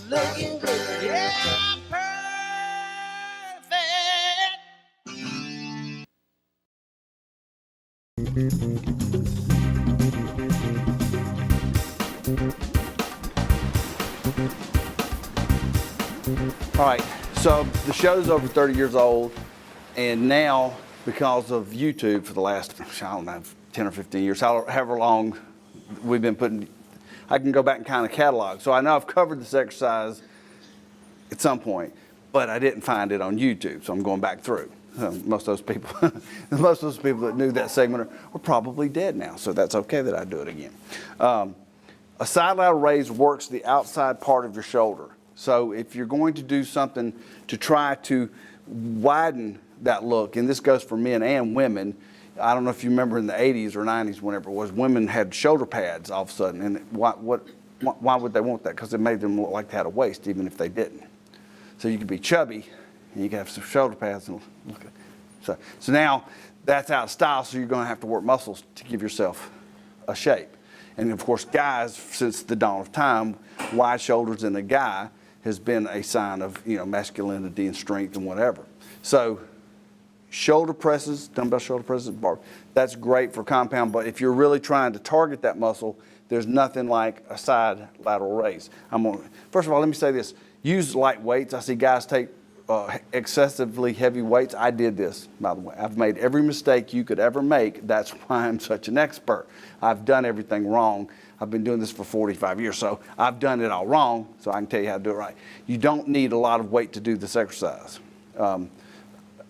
Looking good, yeah, All right, so the show's over 30 years old, and now, because of YouTube for the last, I don't know, 10 or 15 years, however long we've been putting, I can go back and kind of catalog. So I know I've covered this exercise at some point, but I didn't find it on YouTube, so I'm going back through. Most of those people, that knew that segment are probably dead now, so that's okay that I do it again. A side lateral raise works the outside part of your shoulder. So if you're going to do something to try to widen that look, and this goes for men and women, I don't know if you remember in the 80s or 90s, whenever it was, women had shoulder pads all of a sudden, and why would they want that? Because it made them look like they had a waist, even if they didn't. So you could be chubby, and you could have some shoulder pads. And so now that's out of style, so you're going to have to work muscles to give yourself a shape. And of course, guys, since the dawn of time, wide shoulders in a guy has been a sign of, you know, masculinity and strength and whatever. So shoulder presses, dumbbell shoulder presses, bar, that's great for compound, but if you're really trying to target that muscle, there's nothing like a side lateral raise. First of all, let me say this. Use light weights. I see guys take excessively heavy weights. I did this, by the way. I've made every mistake you could ever make. That's why I'm such an expert. I've done everything wrong. I've been doing this for 45 years, so I've done it all wrong, so I can tell you how to do it right. You don't need a lot of weight to do this exercise.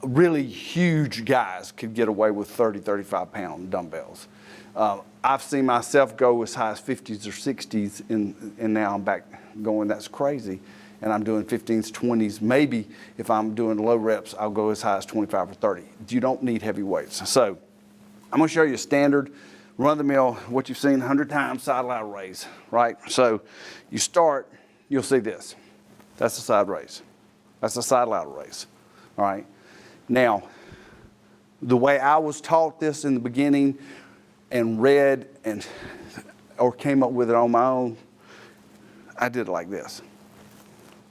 Really huge guys could get away with 30, 35-pound dumbbells. I've seen myself go as high as 50s or 60s, and now I'm back going, that's crazy. And I'm doing 15s, 20s. Maybe if I'm doing low reps, I'll go as high as 25 or 30. You don't need heavy weights. So I'm gonna show you a standard run-of-the-mill, what you've seen 100 times, side lateral raise, right? So you start, you'll see this. That's a side raise. That's a side lateral raise, all right? Now, the way I was taught this in the beginning and read or came up with it on my own, I did it like this.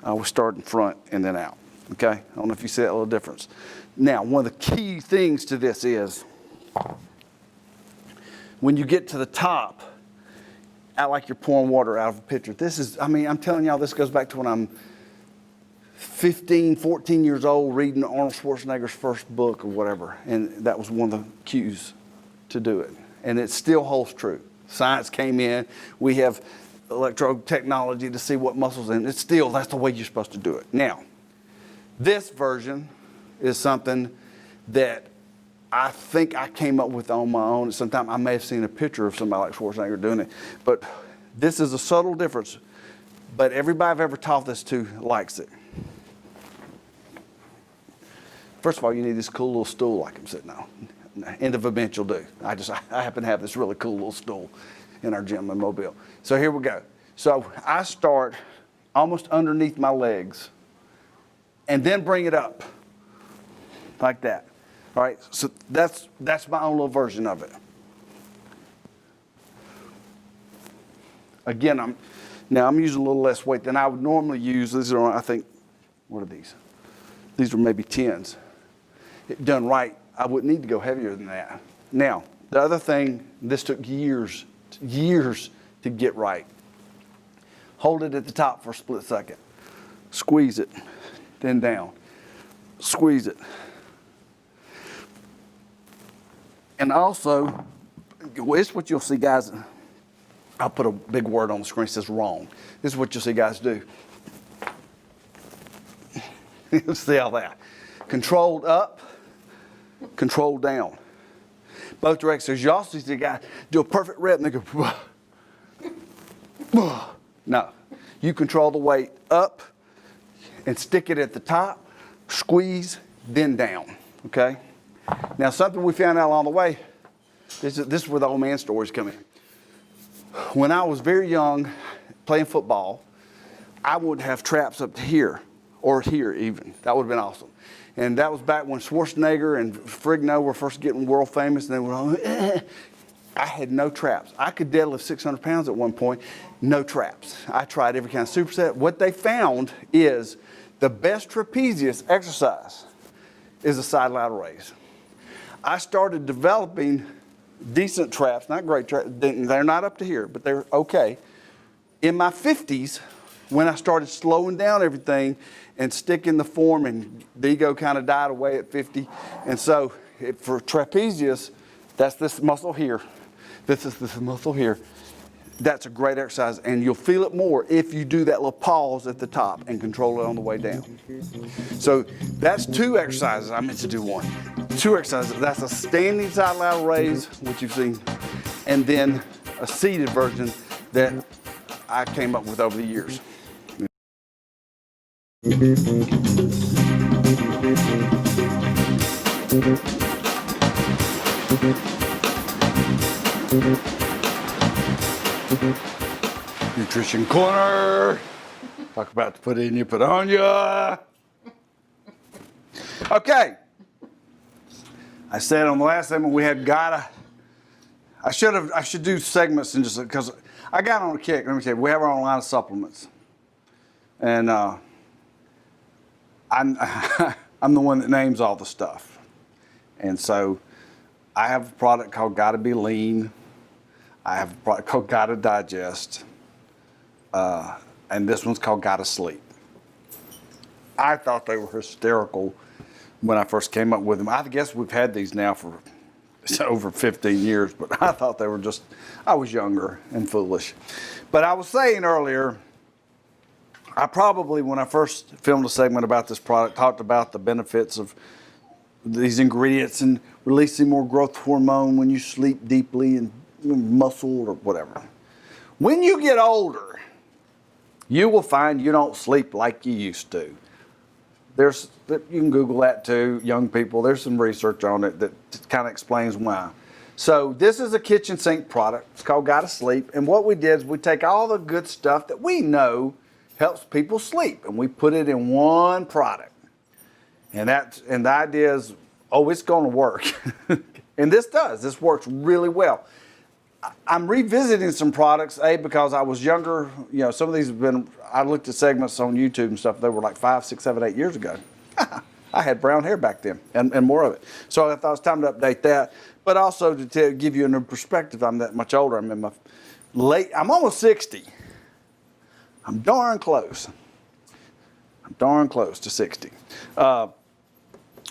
I was starting front and then out, okay? I don't know if you see that little difference. Now, one of the key things to this is when you get to the top, act like you're pouring water out of a pitcher. This is, I mean, I'm telling y'all, this goes back to when I'm 15, 14 years old reading Arnold Schwarzenegger's first book or whatever, and that was one of the cues to do it. And it still holds true. Science came in, we have electrode technology to see what muscles in. It's still, that's the way you're supposed to do it. Now, this version is something that I think I came up with on my own. Sometime I may have seen a picture of somebody like Schwarzenegger doing it, but this is a subtle difference. But everybody I've ever taught this to likes it. First of all, you need this cool little stool like I'm sitting on. End of a bench will do. I happen to have this really cool little stool in our gym in Mobile. So here we go. So I start almost underneath my legs and then bring it up like that. All right, so that's my own little version of it. Again, I'm using a little less weight than I would normally use. These are, I think, what are these? These are maybe 10s. Done right, I wouldn't need to go heavier than that. Now, the other thing, this took years to get right. Hold it at the top for a split second. Squeeze it, then down. Squeeze it. And also, it's what you'll see guys, I'll put a big word on the screen that says wrong. This is what you'll see guys do. You'll see all that. Controlled up, controlled down. Both directions. You also see the guy do a perfect rep and they go, no. You control the weight up and stick it at the top, squeeze, then down, okay? Now something we found out along the way, This is where the old man stories come in. When I was very young, playing football, I would have traps up to here, or here even. That would have been awesome. And that was back when Schwarzenegger and Frigno were first getting world famous, and they were all, I had no traps. I could deadlift 600 pounds at one point, no traps. I tried every kind of superset. What they found is the best trapezius exercise is a side lateral raise. I started developing decent traps, not great traps. They're not up to here, but they're okay. In my 50s, when I started slowing down everything and sticking the form, and the ego kind of died away at 50. And so for trapezius, that's this muscle here. This is this muscle here. That's a great exercise, and you'll feel it more if you do that little pause at the top and control it on the way down. So that's 2 exercises. I meant to do 1. 2 exercises. That's a standing side lateral raise, which you've seen, and then a seated version that I came up with over the years. Nutrition corner. Talk about to put in you, put on you. Okay. I said on the last segment we had I should do segments and just because I got on a kick. Let me tell you, we have our own line of supplements, and I'm the one that names all the stuff, and so I have a product called Gotta Be Lean. I have a product called Gotta Digest, and this one's called Gotta Sleep. I thought they were hysterical when I first came up with them. I guess we've had these now for over 15 years, but I thought they were just, I was younger and foolish. But I was saying earlier, I probably, when I first filmed a segment about this product, talked about the benefits of these ingredients and releasing more growth hormone when you sleep deeply and muscle or whatever. When you get older, you will find you don't sleep like you used to. You can Google that too, young people. There's some research on it that kind of explains why. So this is a kitchen sink product. It's called Gotta Sleep. And what we did is we take all the good stuff that we know helps people sleep, and we put it in one product. And the idea is, oh, it's going to work. And this does. This works really well. I'm revisiting some products, because I was younger. You know, some of these have been, I looked at segments on YouTube and stuff. They were like 5, 6, 7, 8 years ago. I had brown hair back then and more of it. So I thought it was time to update that. But also to give you a new perspective, I'm that much older. I'm in my I'm almost 60. I'm darn close. I'm darn close to 60.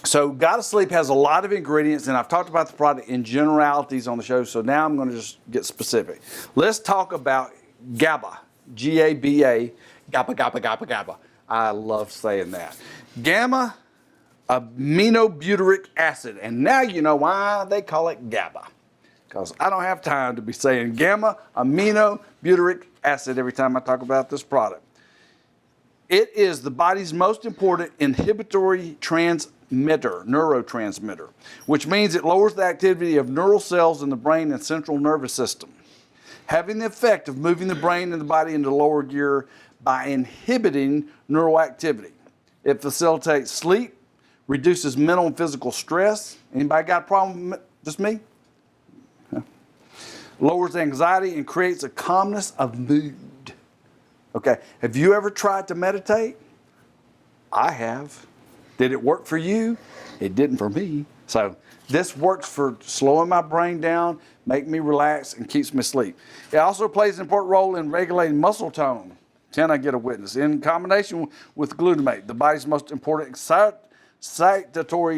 So Gotta Sleep has a lot of ingredients, and I've talked about the product in generalities on the show, so now I'm going to just get specific. Let's talk about GABA, G-A-B-A, GABA. I love saying that. Gamma aminobutyric acid, and now you know why they call it GABA, because I don't have time to be saying gamma aminobutyric acid every time I talk about this product. It is the body's most important inhibitory neurotransmitter, which means it lowers the activity of neural cells in the brain and central nervous system, having the effect of moving the brain and the body into lower gear by inhibiting neural activity. It facilitates sleep, reduces mental and physical stress. Anybody got a problem? Just me? Yeah. Lowers anxiety and creates a calmness of mood. Okay, have you ever tried to meditate? I have. Did it work for you? It didn't for me. So this works for slowing my brain down, make me relax, and keeps me asleep. It also plays an important role in regulating muscle tone. Can I get a witness? In combination with glutamate, the body's most important excitatory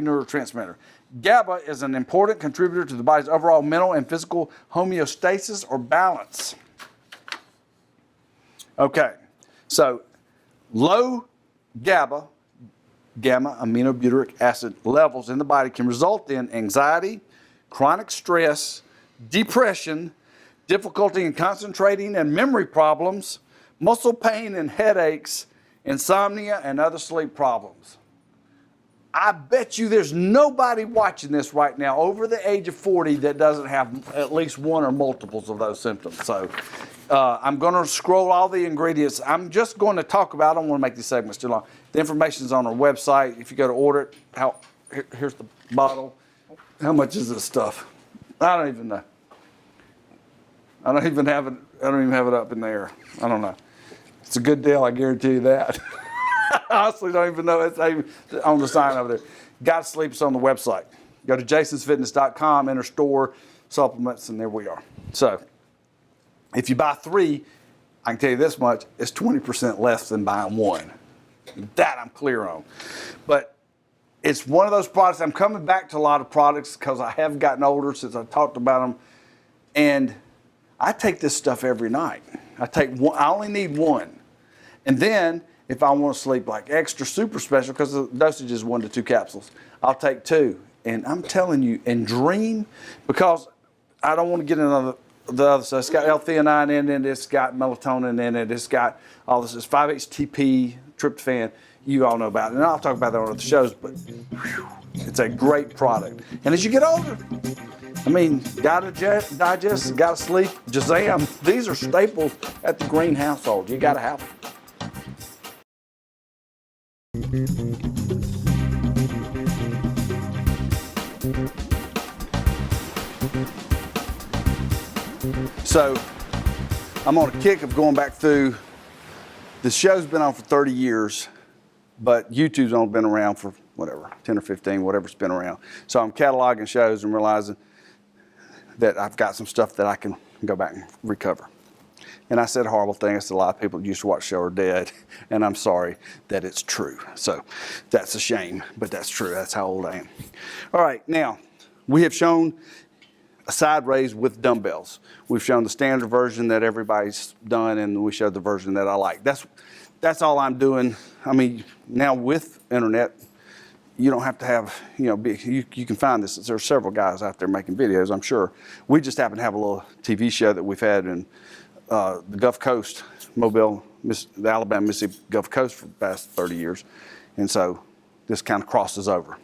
neurotransmitter. GABA is an important contributor to the body's overall mental and physical homeostasis or balance. Okay, so low gamma aminobutyric acid levels in the body can result in anxiety, chronic stress, depression, difficulty in concentrating and memory problems, muscle pain and headaches, insomnia, and other sleep problems. I bet you there's nobody watching this right now over the age of 40 that doesn't have at least one or multiples of those symptoms. So I'm going to scroll all the ingredients. I'm just going to talk about, I don't want to make these segments too long. The information's on our website. If you go to order it, here's the bottle. How much is this stuff? I don't even know. I don't even have it up in there. I don't know. It's a good deal, I guarantee you that. I honestly don't even know it's on the sign over there. Got to Sleep is on the website. Go to jasonsfitness.com, enter store supplements, and there we are. So if you buy 3, I can tell you this much, it's 20% less than buying 1. That I'm clear on. But it's one of those products, I'm coming back to a lot of products because I have gotten older since I talked about them. And I take this stuff every night. I only need 1. And then if I want to sleep like extra super special, because the dosage is 1 to 2 capsules, I'll take 2. And I'm telling you, and dream, because I don't want to get into the other stuff. It's got L-theanine in it, it's got melatonin in it, it's got all this. It's 5-HTP, tryptophan, you all know about it. And I'll talk about that on other shows, but whew, it's a great product. And as you get older, I mean, gotta digest, gotta sleep, Shazam. These are staples at the Green household. You gotta have them. So I'm on a kick of going back through. The show's been on for 30 years, but YouTube's only been around for whatever, 10 or 15, whatever's been around. So I'm cataloging shows and realizing that I've got some stuff that I can go back and recover. And I said a horrible thing. I said a lot of people that used to watch the show are dead, and I'm sorry that it's true. So that's a shame, but that's true. That's how old I am. All right, now we have shown a side raise with dumbbells. We've shown the standard version that everybody's done, and we showed the version that I like. That's all I'm doing. I mean, now with internet, you don't have to have, you can find this. There are several guys out there making videos, I'm sure. We just happen to have a little TV show that we've had in the Gulf Coast, Mobile, the Alabama, Mississippi Gulf Coast for the past 30 years. And so this kind of crosses over.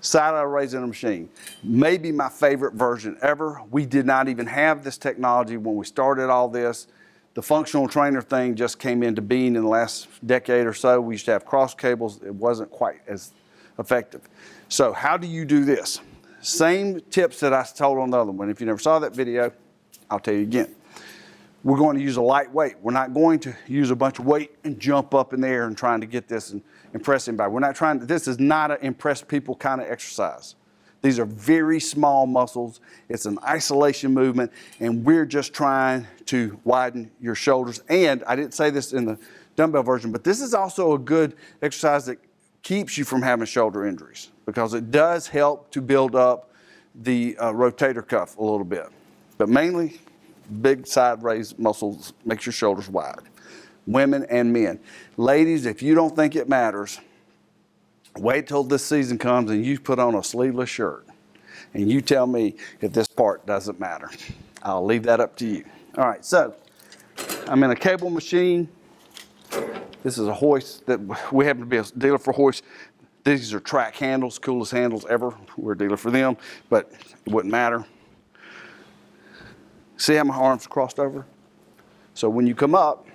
Side raise in a machine. Maybe my favorite version ever. We did not even have this technology when we started all this. The functional trainer thing just came into being in the last decade or so. We used to have cross cables. It wasn't quite as effective. So how do you do this? Same tips that I told on the other one. If you never saw that video, I'll tell you again. We're going to use a lightweight. We're not going to use a bunch of weight and jump up in the air and trying to get this and impress anybody. We're not trying to, this is not an impress people kind of exercise. These are very small muscles. It's an isolation movement, and we're just trying to widen your shoulders. And I didn't say this in the dumbbell version, but this is also a good exercise that keeps you from having shoulder injuries because it does help to build up the rotator cuff a little bit. But mainly, big side raise muscles makes your shoulders wide. Women and men. Ladies, if you don't think it matters, wait till this season comes and you put on a sleeveless shirt and you tell me if this part doesn't matter. I'll leave that up to you. All right, so I'm in a cable machine. This is a hoist that we happen to be a dealer for hoist. These are track handles, coolest handles ever. We're a dealer for them, but it wouldn't matter. See how my arms are crossed over? So when you come up,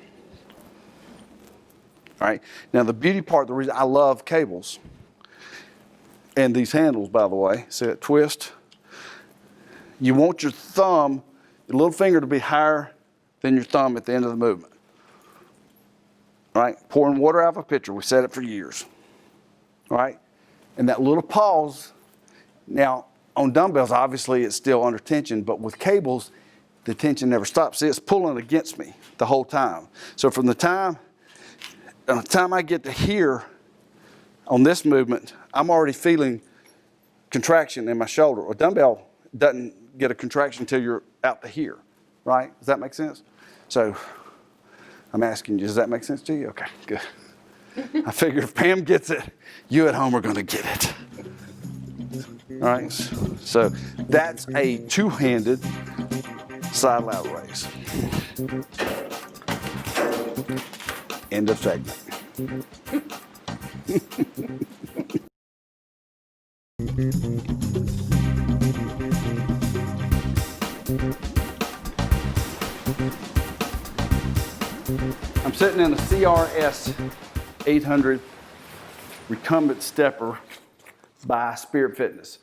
all right, now the beauty part, the reason I love cables, and these handles, by the way, see that twist? You want your thumb, your little finger to be higher than your thumb at the end of the movement. All right, pouring water out of a pitcher, we said it for years. All right, and that little pause, now on dumbbells, obviously it's still under tension, but with cables, the tension never stops. See, it's pulling against me the whole time. So from the time I get to here on this movement, I'm already feeling contraction in my shoulder. A dumbbell doesn't get a contraction until you're out to here, right? Does that make sense? So I'm asking you, does that make sense to you? Okay, good. I figure if Pam gets it, you at home are gonna get it. All right, so that's a two-handed side lateral raise. End of segment. I'm sitting in a CRS 800 recumbent stepper by Spirit Fitness.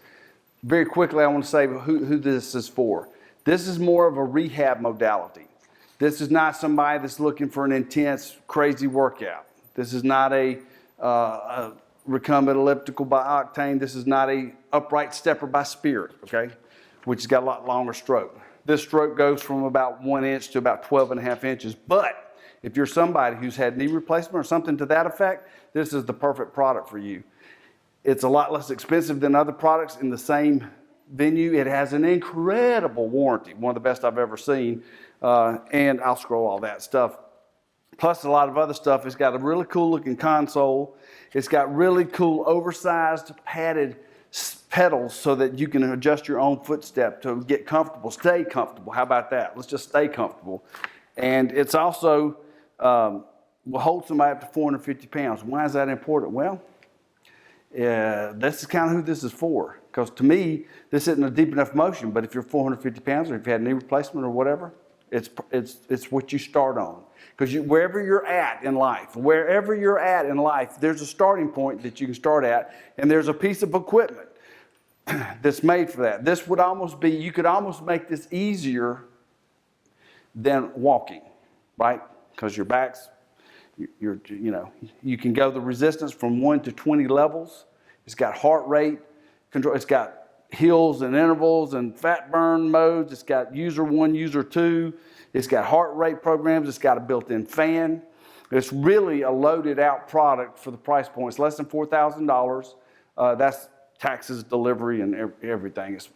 Very quickly, I want to say who this is for. This is more of a rehab modality. This is not somebody that's looking for an intense, crazy workout. This is not a recumbent elliptical by Octane. This is not a upright stepper by Spirit, okay? Which has got a lot longer stroke. This stroke goes from about 1 inch to about 12.5 inches. But if you're somebody who's had knee replacement or something to that effect, this is the perfect product for you. It's a lot less expensive than other products in the same venue. It has an incredible warranty, one of the best I've ever seen. And I'll scroll all that stuff. Plus a lot of other stuff. It's got a really cool looking console. It's got really cool oversized padded pedals so that you can adjust your own footstep to get comfortable, stay comfortable. How about that? Let's just stay comfortable. And it's also will hold somebody up to 450 pounds. Why is that important? Well, this is kind of who this is for. Because to me, this isn't a deep enough motion, but if you're 450 pounds or if you had knee replacement or whatever, it's what you start on. Because wherever you're at in life, there's a starting point that you can start at, and there's a piece of equipment that's made for that. This would almost be, you could almost make this easier than walking, right? Because your back's, you know, you can go the resistance from 1 to 20 levels. It's got heart rate control. It's got hills and intervals and fat burn modes. It's got user 1, user 2. It's got heart rate programs. It's got a built-in fan. It's really a loaded out product for the price point. It's less than $4,000. That's taxes, delivery, and everything. It's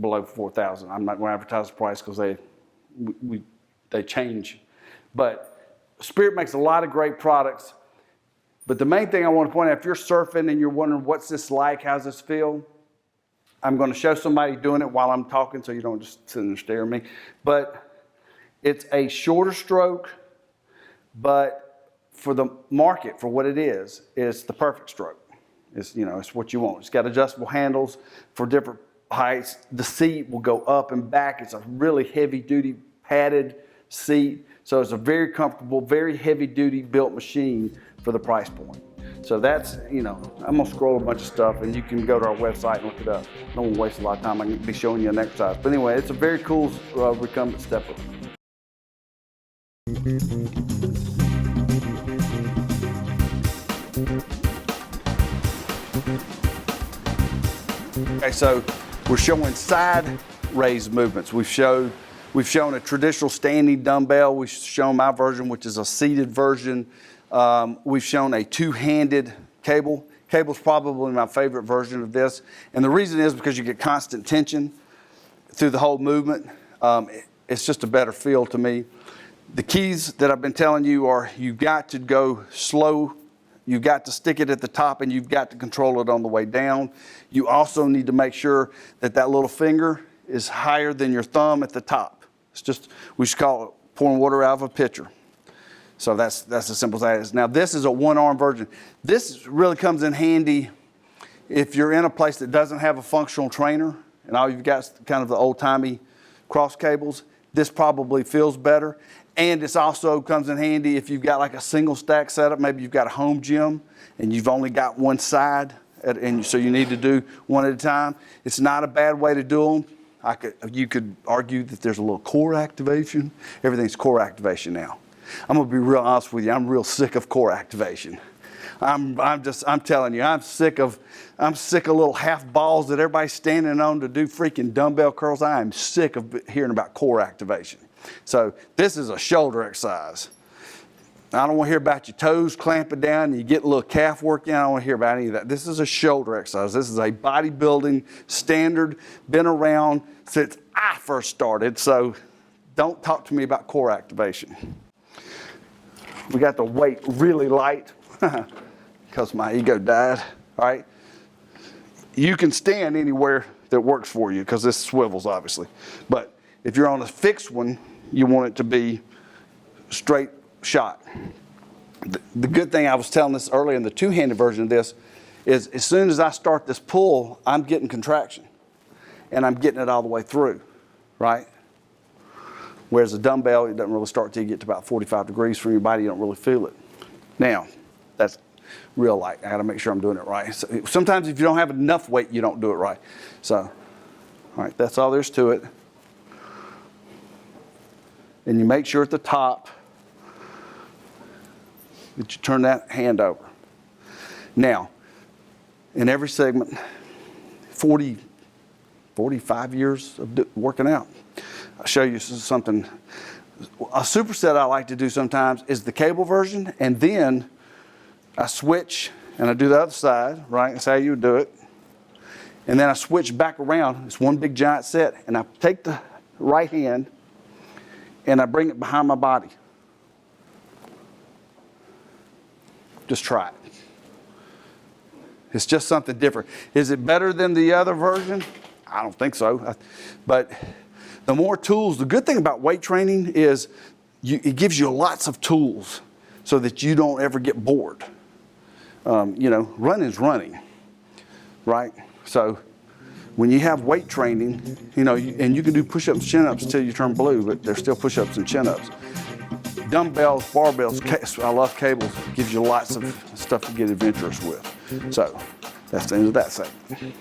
below $4,000. I'm not going to advertise the price because they change. But Spirit makes a lot of great products. But the main thing I want to point out, if you're surfing and you're wondering what's this like, how's this feel, I'm going to show somebody doing it while I'm talking so you don't just sit and stare at me. But it's a shorter stroke, but for the market, for what it is, it's the perfect stroke. It's, you know, it's what you want. It's got adjustable handles for different heights. The seat will go up and back. It's a really heavy-duty padded seat. So it's a very comfortable, very heavy-duty built machine for the price point. So that's, you know, I'm gonna scroll a bunch of stuff and you can go to our website and look it up. I don't want to waste a lot of time. I can be showing you an exercise. But anyway, it's a very cool recumbent stepper. Okay, so we're showing side raise movements. We've shown a traditional standing dumbbell. We've shown my version, which is a seated version. We've shown a two-handed cable. Cable's probably my favorite version of this. And the reason is because you get constant tension through the whole movement. It's just a better feel to me. The keys that I've been telling you are you've got to go slow. You've got to stick it at the top and you've got to control it on the way down. You also need to make sure that that little finger is higher than your thumb at the top. It's just, we should call it pouring water out of a pitcher. So that's as simple as that is. Now this is a one-arm version. This really comes in handy if you're in a place that doesn't have a functional trainer and all you've got is kind of the old-timey cross cables. This probably feels better. And it also comes in handy if you've got like a single stack setup. Maybe you've got a home gym and you've only got one side and so you need to do one at a time. It's not a bad way to do them. You could argue that there's a little core activation. Everything's core activation now. I'm gonna be real honest with you. I'm real sick of core activation. I'm telling you, I'm sick of little half balls that everybody's standing on to do freaking dumbbell curls. I am sick of hearing about core activation. So this is a shoulder exercise. I don't want to hear about your toes clamping down and you get a little calf work in. I don't want to hear about any of that. This is a shoulder exercise. This is a bodybuilding standard, been around since I first started. So don't talk to me about core activation. We got the weight really light because my ego died, all right? You can stand anywhere that works for you because this swivels obviously. But if you're on a fixed one, you want it to be straight shot. The good thing, I was telling this earlier in the two-handed version of this, is as soon as I start this pull, I'm getting contraction. And I'm getting it all the way through, right? Whereas a dumbbell, it doesn't really start till you get to about 45 degrees from your body. You don't really feel it. Now, that's real light. I gotta make sure I'm doing it right. So sometimes if you don't have enough weight, you don't do it right. So, all right, that's all there's to it. And you make sure at the top that you turn that hand over. Now, in every segment, 45 years of working out. I'll show you something. A superset I like to do sometimes is the cable version, and then I switch and I do the other side, right? That's how you would do it. And then I switch back around. It's one big giant set, and I take the right hand and I bring it behind my body. Just try it. It's just something different. Is it better than the other version? I don't think so. But the more tools, the good thing about weight training is it gives you lots of tools so that you don't ever get bored. You know, running's running, right? So when you have weight training, you know, and you can do push-ups, chin-ups until you turn blue, but there's still push-ups and chin-ups. Dumbbells, barbells, I love cables. It gives you lots of stuff to get adventurous with. So that's the end of that segment.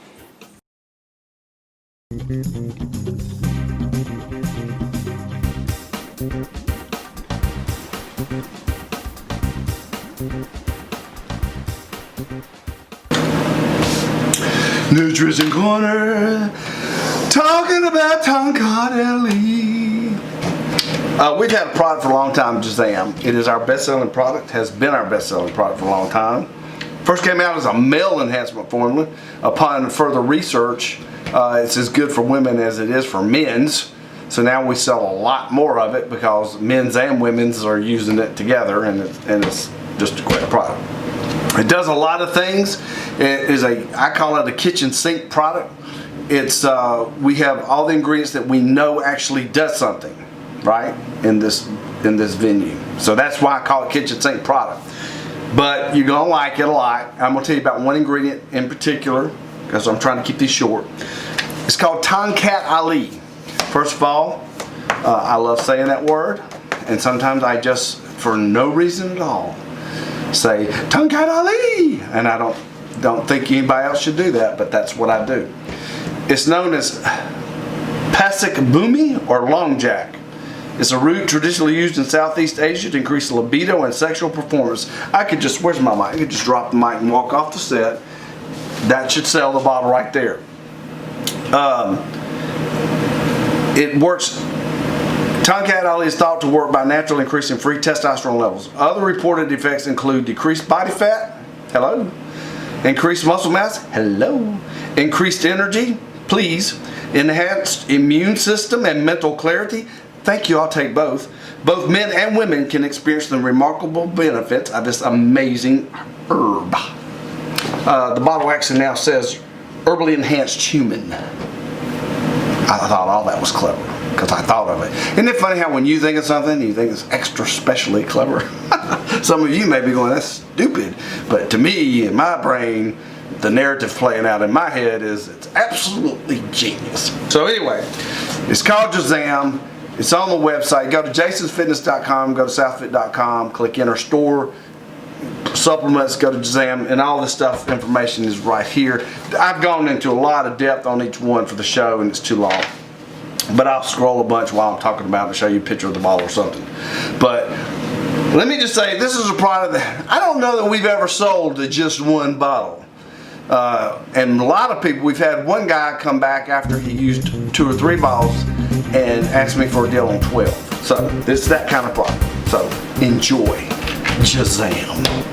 Nutrition Corner, talking about Tonkatli. We've had a product for a long time, Jazam. It is our best-selling product, has been our best-selling product for a long time. First came out as a male enhancement formula. Upon further research, it's as good for women as it is for men's. So now we sell a lot more of it because men's and women's are using it together, and it's just a great product. It does a lot of things. It is I call it a kitchen sink product. It's we have all the ingredients that we know actually does something, right, in this venue. So that's why I call it kitchen sink product. But you're gonna like it a lot. I'm gonna tell you about one ingredient in particular, because I'm trying to keep these short. It's called Tonkatli. First of all, I love saying that word, and sometimes I just, for no reason at all, say Tonkatli, and I don't think anybody else should do that, but that's what I do. It's known as Pasik Bhumi or Long Jack. It's a root traditionally used in Southeast Asia to increase libido and sexual performance. I could just, where's my mic? I could just drop the mic and walk off the set. That should sell the bottle right there. It works. Tonkatli is thought to work by naturally increasing free testosterone levels. Other reported effects include decreased body fat, hello, increased muscle mass, hello, increased energy, please, enhanced immune system and mental clarity. Thank you, I'll take both. Both men and women can experience the remarkable benefits of this amazing herb. The bottle actually now says herbally enhanced human. I thought all that was clever because I thought of it. Isn't it funny how when you think of something, you think it's extra specially clever? Some of you may be going, that's stupid. But to me, in my brain, the narrative playing out in my head is it's absolutely genius. So anyway, it's called Jazam. It's on the website. Go to jasonsfitness.com, go to southfit.com, click enter store, supplements, go to Jazam, and all this stuff, information is right here. I've gone into a lot of depth on each one for the show, and it's too long. But I'll scroll a bunch while I'm talking about it and show you a picture of the bottle or something. But let me just say, this is a product that I don't know that we've ever sold to just one bottle. And a lot of people, we've had one guy come back after he used 2 or 3 bottles and asked me for a deal on 12. So it's that kind of product. So enjoy Jazam.